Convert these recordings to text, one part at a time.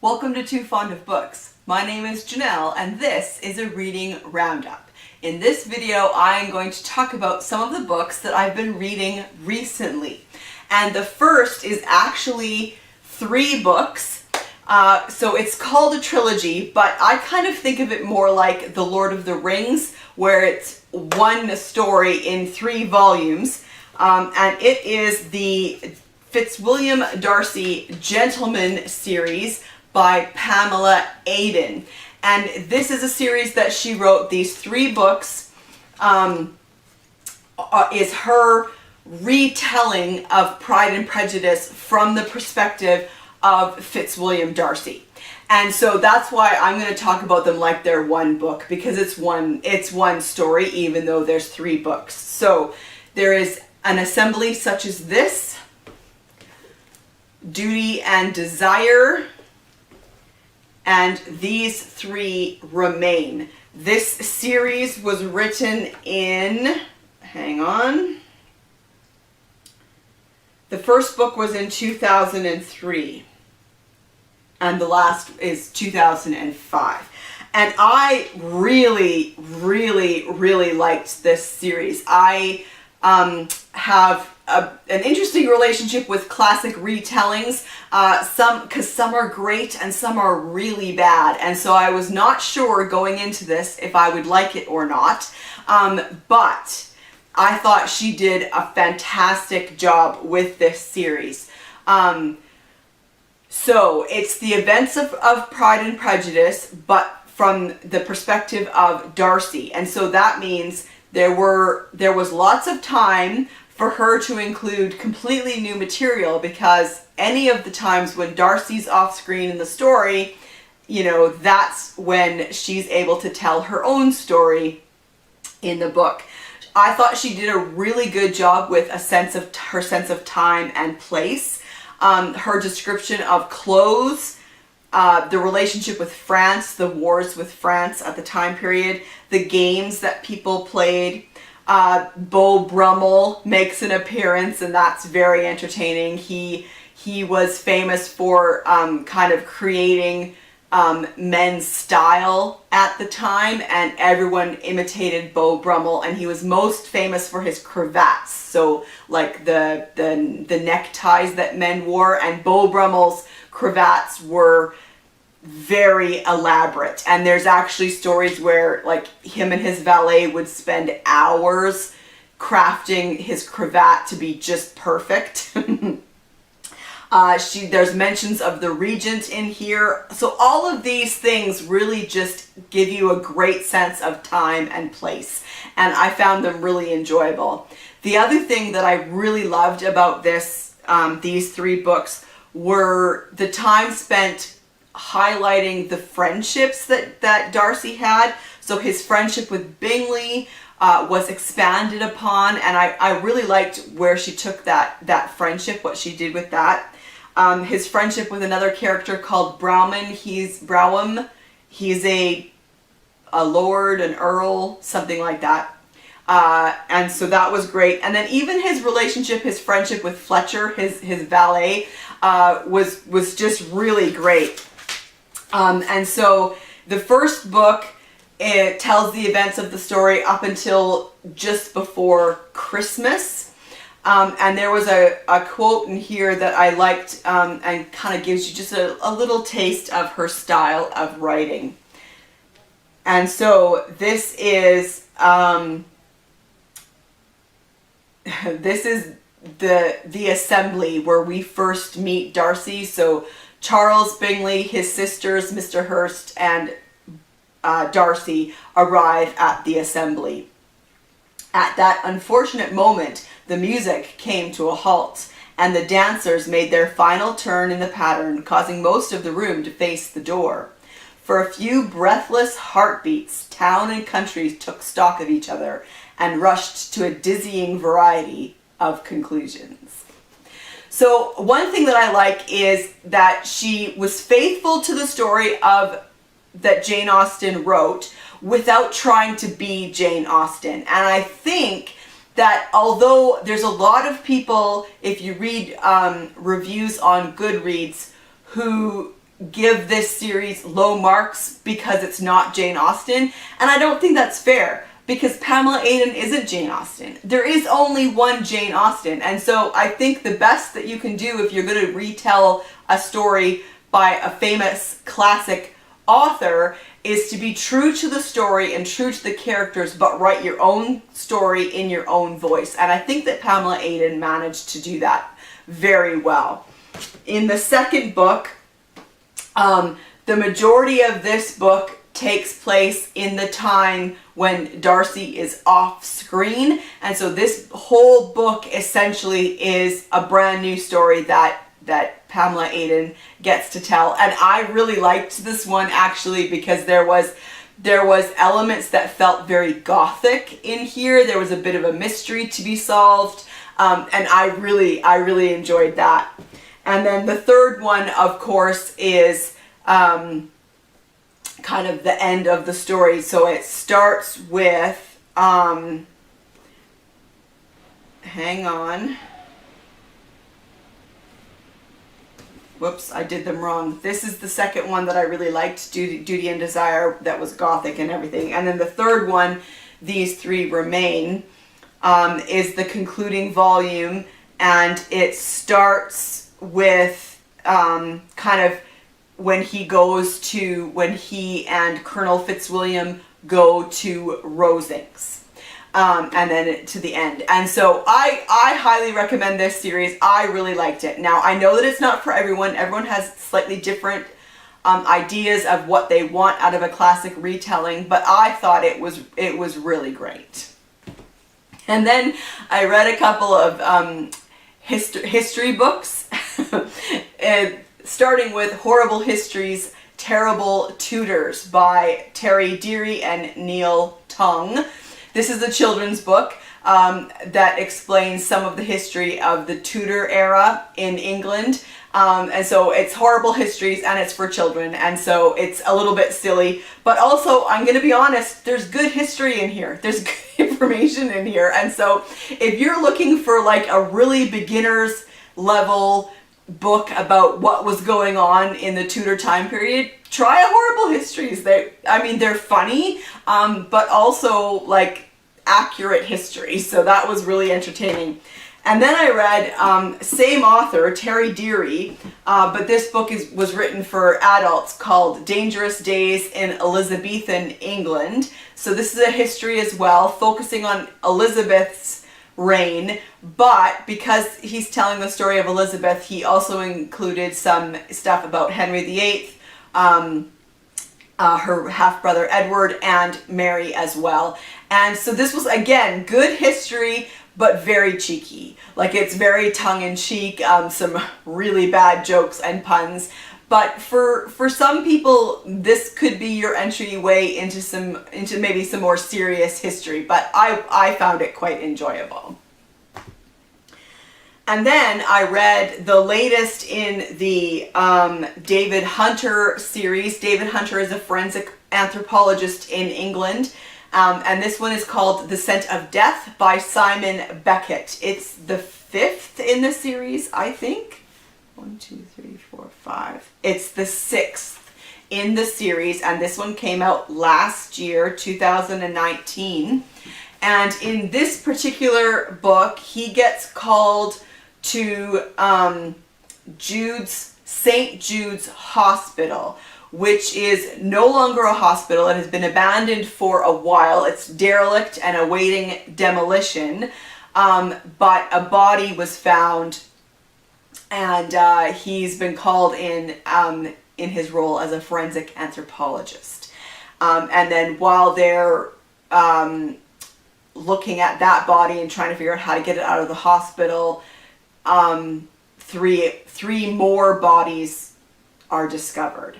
Welcome to Too Fond of Books. My name is Janelle and this is a reading roundup. In this video I am going to talk about some of the books that I've been reading recently. And the first is actually 3 books. So it's called a trilogy, but I kind of think of it more like The Lord of the Rings, where it's one story in 3 volumes. And it is the Fitzwilliam Darcy Gentleman series by Pamela Aiden. And this is a series that she wrote. These 3 books is her retelling of Pride and Prejudice from the perspective of Fitzwilliam Darcy. And so that's why I'm going to talk about them like they're one book, because it's one story, even though there's 3 books. So there is An Assembly Such as This, Duty and Desire, and These 3 Remain. This series was written in, hang on, the first book was in 2003 and the last is 2005. And I really liked this series. I have an interesting relationship with classic retellings, because some are great and some are really bad, and so I was not sure going into this if I would like it or not, but I thought she did a fantastic job with this series. So it's the events of Pride and Prejudice, but from the perspective of Darcy, and so that means there was lots of time for her to include completely new material, because any of the times when Darcy's off screen in the story, you know, that's when she's able to tell her own story in the book. I thought she did a really good job with her sense of time and place, her description of clothes, the relationship with France, the wars with France at the time period, the games that people played. Beau Brummel makes an appearance, and that's very entertaining. He was famous for kind of creating men's style at the time, and everyone imitated Beau Brummel, and he was most famous for his cravats, so like the neckties that men wore, and Beau Brummel's cravats were very elaborate, and there's actually stories where like him and his valet would spend hours crafting his cravat to be just perfect. There's mentions of the Regent in here, so all of these things really just give you a great sense of time and place, and I found them really enjoyable. The other thing that I really loved about these 3 books were the time spent highlighting the friendships that Darcy had. So his friendship with Bingley was expanded upon, and I really liked where she took that friendship, what she did with that. His friendship with another character called Brougham. He's a lord, an earl, something like that. And so that was great. And then even his friendship with Fletcher, his valet, was just really great. And so the first book, it tells the events of the story up until just before Christmas. And there was a quote in here that I liked, and kind of gives you just a little taste of her style of writing. And so this is the assembly where we first meet Darcy. So Charles Bingley, his sisters, Mr. Hurst, and Darcy arrive at the assembly. At that unfortunate moment, the music came to a halt, and the dancers made their final turn in the pattern, causing most of the room to face the door. For a few breathless heartbeats, town and country took stock of each other and rushed to a dizzying variety of conclusions. So one thing that I like is that she was faithful to the story that Jane Austen wrote without trying to be Jane Austen. And I think that although there's a lot of people, if you read reviews on Goodreads, who give this series low marks because it's not Jane Austen, and I don't think that's fair, because Pamela Aiden isn't Jane Austen. There is only one Jane Austen, and so I think the best that you can do if you're going to retell a story by a famous classic author is to be true to the story and true to the characters, but write your own story in your own voice. And I think that Pamela Aiden managed to do that very well. In the second book, the majority of this book takes place in the time when Darcy is off screen, and so this whole book essentially is a brand new story that Pamela Aiden gets to tell. And I really liked this one actually, because there was elements that felt very gothic in here. There was a bit of a mystery to be solved, and I really enjoyed that. And then the third one, of course, is kind of the end of the story. So it starts with, hang on. Whoops, I did them wrong. This is the second one that I really liked, Duty and Desire, that was gothic and everything. And then the third one, These Three Remain, is the concluding volume, and it starts with kind of when he and Colonel Fitzwilliam go to Rosings. And then to the end. And so I highly recommend this series. I really liked it. Now, I know that it's not for everyone. Everyone has slightly different ideas of what they want out of a classic retelling, but I thought it was really great. And then I read a couple of history books, and starting with Horrible Histories, Terrible Tudors by Terry Deary and Neil Tonge. This is a children's book that explains some of the history of the Tudor era in England. And so it's Horrible Histories, and it's for children, and so it's a little bit silly. But also, I'm going to be honest, there's good history in here. There's good information in here. And so if you're looking for like a really beginner's level book about what was going on in the Tudor time period, try Horrible Histories. They're funny, but also like accurate history. So that was really entertaining. And then I read, same author, Terry Deary, but this book was written for adults, called Dangerous Days in Elizabethan England. So this is a history as well, focusing on Elizabeth's reign, but because he's telling the story of Elizabeth, he also included some stuff about Henry VIII, her half-brother Edward, and Mary as well. And so this was, again, good history, but very cheeky. Like, it's very tongue-in-cheek, some really bad jokes and puns. But for some people, this could be your entryway into maybe some more serious history. But I found it quite enjoyable. And then I read the latest in the David Hunter series. David Hunter is a forensic anthropologist in England. And this one is called The Scent of Death by Simon Beckett. It's the 5th in the series, I think. 1, 2, 3, 4, 5. It's the 6th in the series, and this one came out last year, 2019. And in this particular book, he gets called to St. Jude's Hospital, which is no longer a hospital. It has been abandoned for a while. It's derelict and awaiting demolition, but a body was found, and he's been called in his role as a forensic anthropologist. And then while they're looking at that body and trying to figure out how to get it out of the hospital, three more bodies are discovered.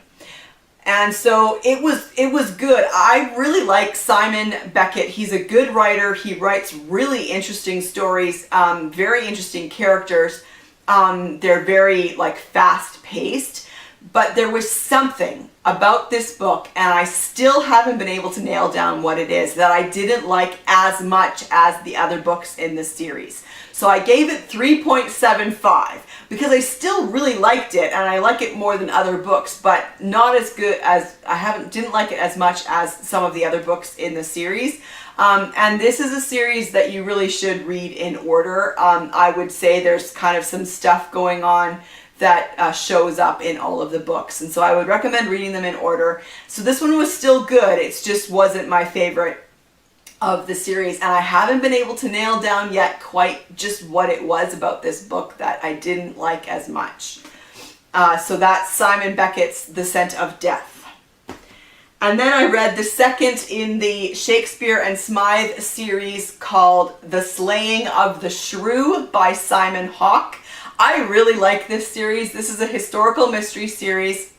And so it was good. I really like Simon Beckett. He's a good writer. He writes really interesting stories, very interesting characters. They're very like fast paced, but there was something about this book, and I still haven't been able to nail down what it is, that I didn't like as much as the other books in this series. So I gave it 3.75 because I still really liked it, and I like it more than other books, but not as good as, didn't like it as much as some of the other books in the series. And this is a series that you really should read in order. I would say there's kind of some stuff going on that shows up in all of the books, and so I would recommend reading them in order. So this one was still good, it just wasn't my favorite of the series, and I haven't been able to nail down yet quite just what it was about this book that I didn't like as much. So that's Simon Beckett's The Scent of Death. And then I read the second in the Shakespeare and Smythe series called The Slaying of the Shrew by Simon Hawke. I really like this series. This is a historical mystery series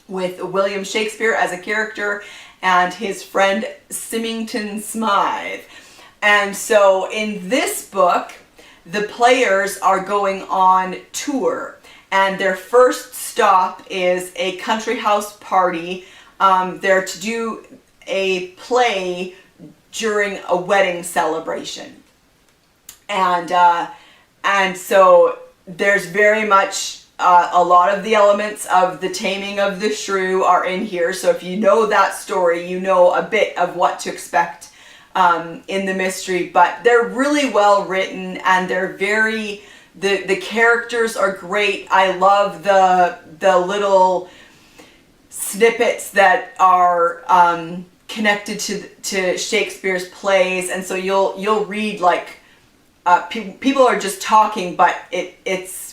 with William Shakespeare as a character and his friend Symington Smythe. And so in this book, the players are going on tour, and their first stop is a country house party. They're to do a play during a wedding celebration. And so there's very much a lot of the elements of the taming of the shrew are in here. So if you know that story, you know a bit of what to expect in the mystery. But they're really well written, and they're very, the characters are great. I love the little snippets that are connected to Shakespeare's plays, and so you'll read like people are just talking, but it's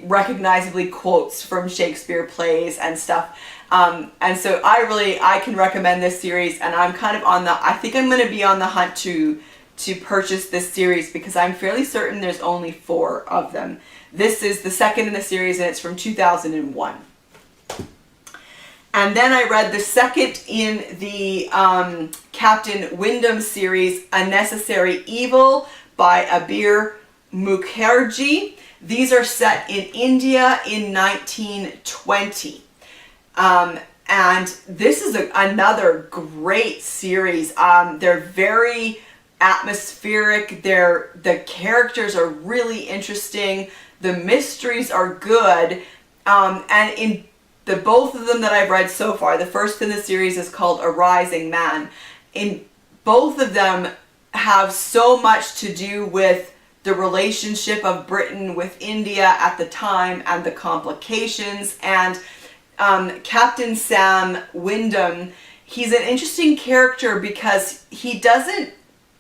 recognizably quotes from Shakespeare plays and stuff. And so I can recommend this series, and I'm kind of I think I'm going to be on the hunt to purchase this series because I'm fairly certain there's only 4 of them. This is the second in the series, and it's from 2001. And then I read the second in the Captain Wyndham series, A Necessary Evil by Aibr Mukherjee. These are set in India in 1920. And this is another great series. They're very atmospheric. The characters are really interesting. The mysteries are good. And in both of them that I've read so far, the first in the series is called A Rising Man. In both of them have so much to do with the relationship of Britain with India at the time and the complications. And Captain Sam Wyndham, he's an interesting character because he doesn't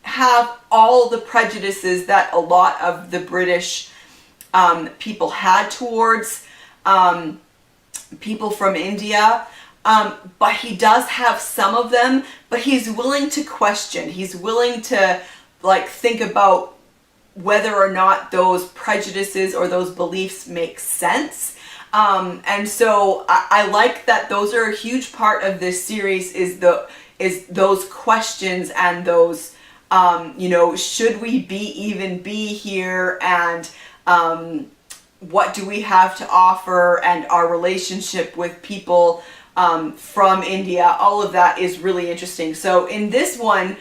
have all the prejudices that a lot of the British people had towards people from India. But he does have some of them, but he's willing to question. He's willing to think about whether or not those prejudices or those beliefs make sense. And so I like that those are a huge part of this series, is those questions and those, should we even be here, and what do we have to offer, and our relationship with people from India. All of that is really interesting. So in this one,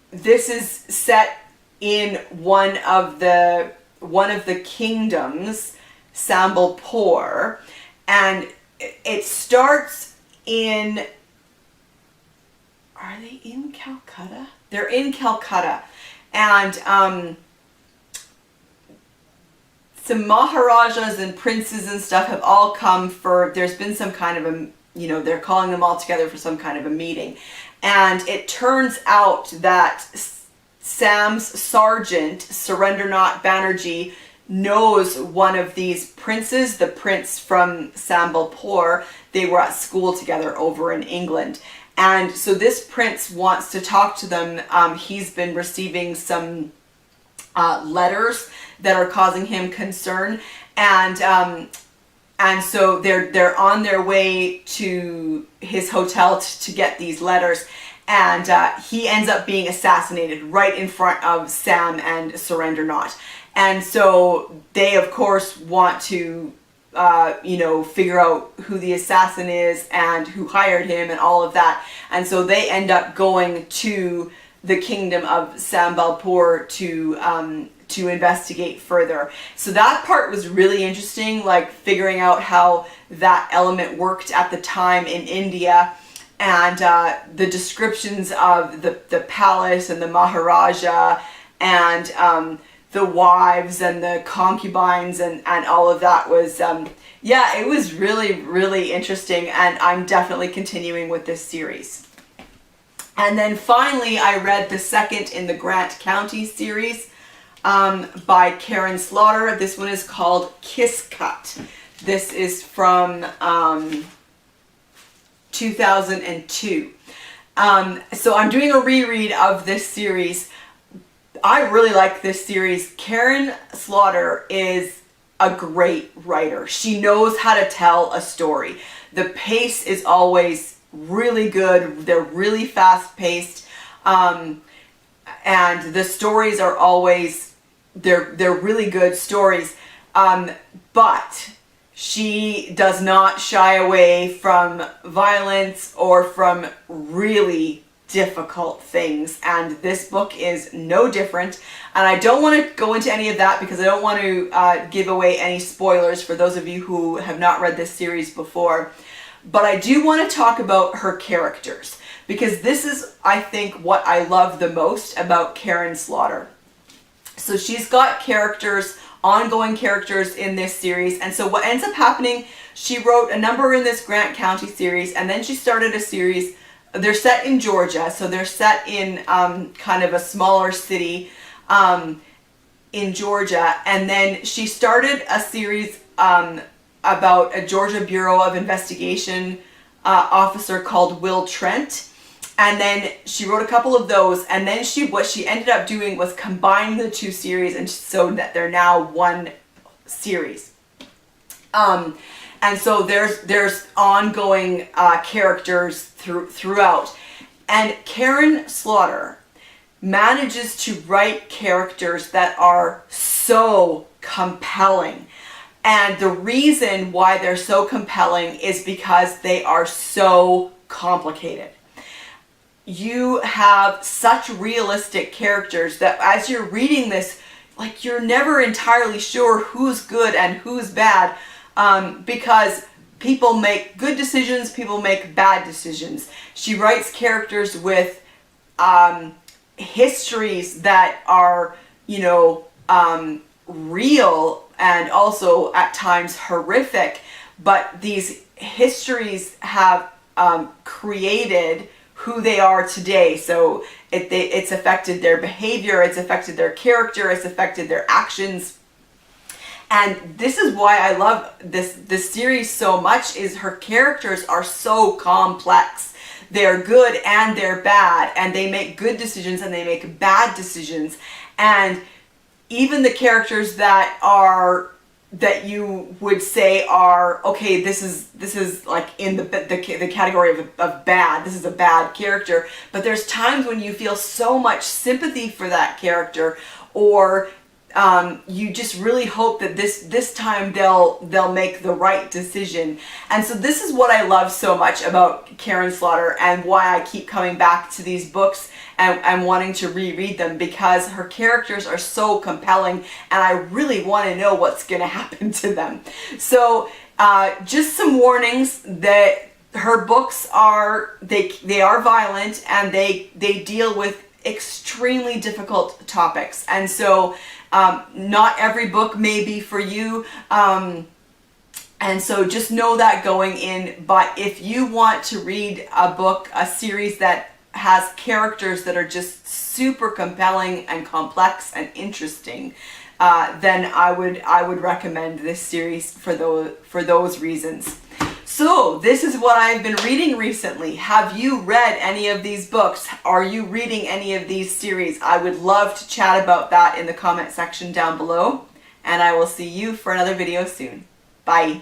this is set in one of the kingdoms, Sambalpur, and it starts in, are they in Calcutta? They're in Calcutta, and some Maharajas and princes and stuff have all come there's been some kind of a, they're calling them all together for some kind of a meeting. And it turns out that Sam's sergeant, Surendranath Banerjee, knows one of these princes, the prince from Sambalpur. They were at school together over in England. And so this prince wants to talk to them. He's been receiving some letters that are causing him concern, and so they're on their way to his hotel to get these letters, and he ends up being assassinated right in front of Sam and Surendranath. And so they of course want to figure out who the assassin is and who hired him and all of that. And so they end up going to the kingdom of Sambalpur to investigate further. So that part was really interesting, like figuring out how that element worked at the time in India, and the descriptions of the palace and the Maharaja, and the wives and the concubines, and all of that was, yeah, it was really, really interesting, and I'm definitely continuing with this series. And then finally, I read the second in the Grant County series by Karin Slaughter. This one is called Kisscut. This is from 2002. So I'm doing a reread of this series. I really like this series. Karin Slaughter is a great writer. She knows how to tell a story. The pace is always really good. They're really fast paced. And the stories are always, they're really good stories. But she does not shy away from violence or from really difficult things, and this book is no different. And I don't want to go into any of that because I don't want to give away any spoilers for those of you who have not read this series before. But I do want to talk about her characters, because this is, I think, what I love the most about Karin Slaughter. So she's got characters, ongoing characters in this series, and so what ends up happening, she wrote a number in this Grant County series, and then she started a series. They're set in Georgia, so they're set in kind of a smaller city in Georgia, and then she started a series about a Georgia Bureau of Investigation officer called Will Trent, and then she wrote a couple of those, and then what she ended up doing was combine the two series, and so that they're now one series. And so there's ongoing characters throughout, and Karin Slaughter manages to write characters that are so compelling. And the reason why they're so compelling is because they are so complicated. You have such realistic characters that as you're reading this, like, you're never entirely sure who's good and who's bad, because people make good decisions, people make bad decisions. She writes characters with histories that are, you know, real and also at times horrific, but these histories have created who they are today. So it's affected their behavior, it's affected their character, it's affected their actions. And this is why I love this series so much, is her characters are so complex. They're good and they're bad, and they make good decisions and they make bad decisions. And even the characters that you would say are, okay, this is like in the category of bad, this is a bad character, but there's times when you feel so much sympathy for that character, or you just really hope that this time they'll make the right decision. And so this is what I love so much about Karin Slaughter, and why I keep coming back to these books and wanting to reread them, because her characters are so compelling and I really want to know what's going to happen to them. So just some warnings that her books are, they are violent, and they deal with extremely difficult topics, and so not every book may be for you, and so just know that going in. But if you want to read a series that has characters that are just super compelling and complex and interesting, then I would recommend this series for those reasons. So this is what I've been reading recently. Have you read any of these books? Are you reading any of these series? I would love to chat about that in the comment section down below, and I will see you for another video soon. Bye.